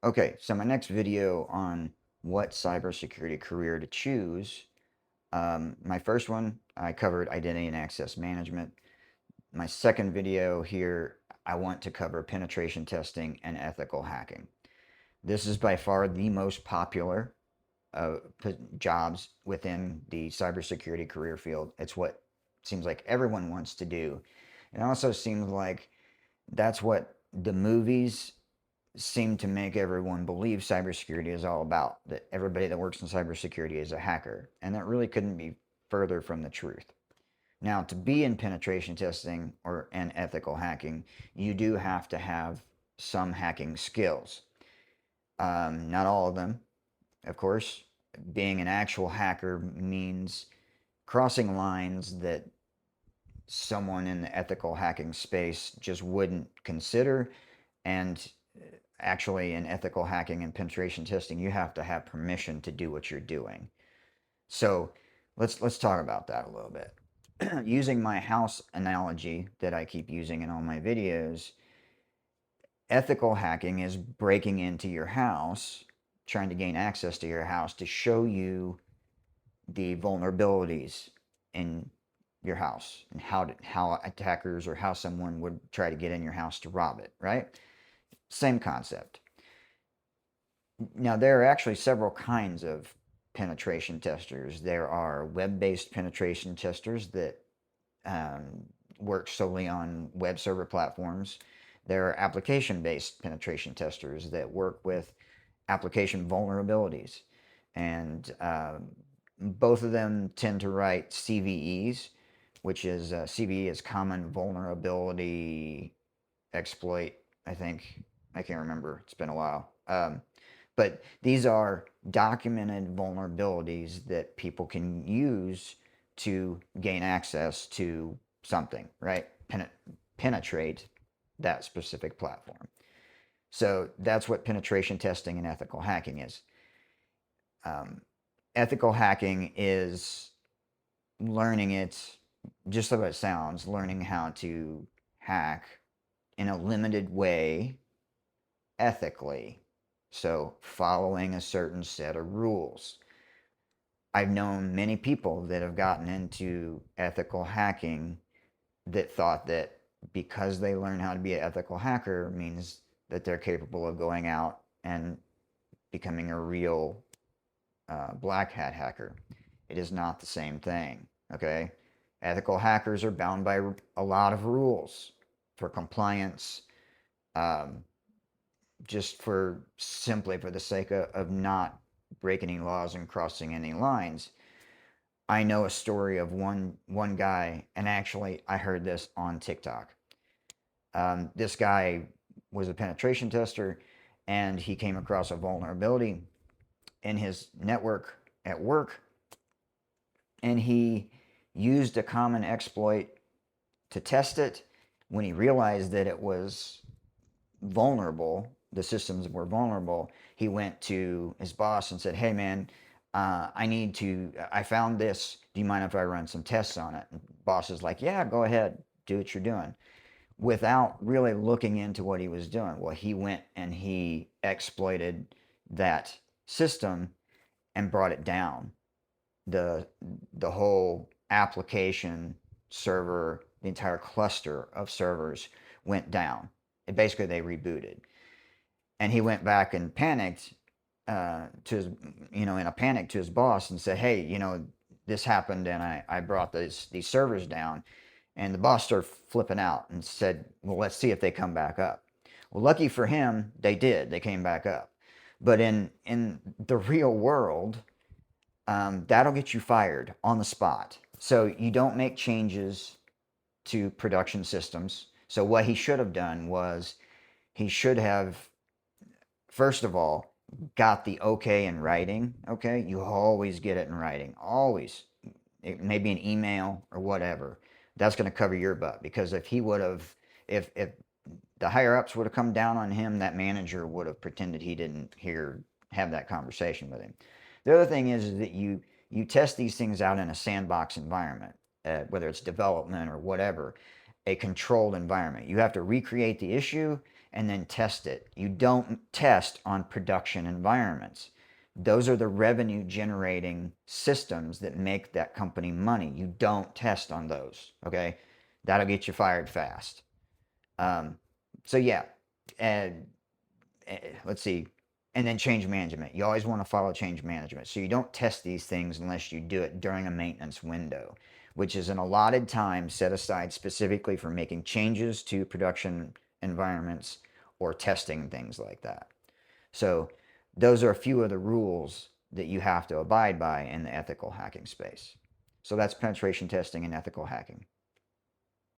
Okay, so my next video on what cybersecurity career to choose. My first one, I covered identity and access management. My second video here, I want to cover penetration testing and ethical hacking. This is by far the most popular jobs within the cybersecurity career field. It's what seems like everyone wants to do. It also seems like that's what the movies seem to make everyone believe cybersecurity is all about. That everybody that works in cybersecurity is a hacker. And that really couldn't be further from the truth. Now, to be in penetration testing or and ethical hacking, you do have to have some hacking skills. Not all of them, of course. Being an actual hacker means crossing lines that someone in the ethical hacking space just wouldn't consider. And actually, in ethical hacking and penetration testing, you have to have permission to do what you're doing. So let's talk about that a little bit. Using my house analogy that I keep using in all my videos, ethical hacking is breaking into your house, trying to gain access to your house to show you the vulnerabilities in your house and how attackers or how someone would try to get in your house to rob it, right? Same concept. Now, there are actually several kinds of penetration testers. There are web-based penetration testers that um, work solely on web server platforms. There are application-based penetration testers that work with application vulnerabilities. And both of them tend to write CVEs, which is CVE is Common Vulnerability Exploit, I think. I can't remember. It's been a while. But these are documented vulnerabilities that people can use to gain access to something, right? Penetrate that specific platform. So that's what penetration testing and ethical hacking is. Um, Ethical hacking is learning it, just like it sounds, learning how to hack in a limited way ethically. So, following a certain set of rules. I've known many people that have gotten into ethical hacking that thought that because they learn how to be an ethical hacker means that they're capable of going out and becoming a real black hat hacker. It is not the same thing, okay? Ethical hackers are bound by a lot of rules for compliance, um, just for simply for the sake of not breaking any laws and crossing any lines. I know a story of one guy, and actually I heard this on TikTok. This guy was a penetration tester, and he came across a vulnerability in his network at work, and he used a common exploit to test it. When he realized that it was vulnerable, the systems were vulnerable, he went to his boss and said, "Hey, man, I found this. Do you mind if I run some tests on it?" And boss is like, "Yeah, go ahead, do what you're doing." Without really looking into what he was doing, well, he went and he exploited that system and brought it down. The the whole application server, the entire cluster of servers went down. Basically, they rebooted, and he went back and panicked to his, in a panic to his boss and said, "Hey, this happened, and I brought these servers down." And the boss started flipping out and said, "Well, let's see if they come back up." Well, lucky for him, they did. They came back up. But in the real world, that'll get you fired on the spot. So you don't make changes to production systems. So what he should have done was he should have, first of all, got the okay in writing. Okay, you always get it in writing, always. It may be an email or whatever. That's going to cover your butt, because if he would have, if the higher ups would have come down on him, that manager would have pretended he didn't have that conversation with him. The other thing is that you test these things out in a sandbox environment, whether it's development or whatever, a controlled environment. You have to recreate the issue, and then test it. You don't test on production environments. Those are the revenue generating systems that make that company money. You don't test on those, okay? That'll get you fired fast. Um, so yeah, and let's see, and then change management. You always want to follow change management. So you don't test these things unless you do it during a maintenance window, which is an allotted time set aside specifically for making changes to production environments or testing things like that. So those are a few of the rules that you have to abide by in the ethical hacking space. So that's penetration testing and ethical hacking.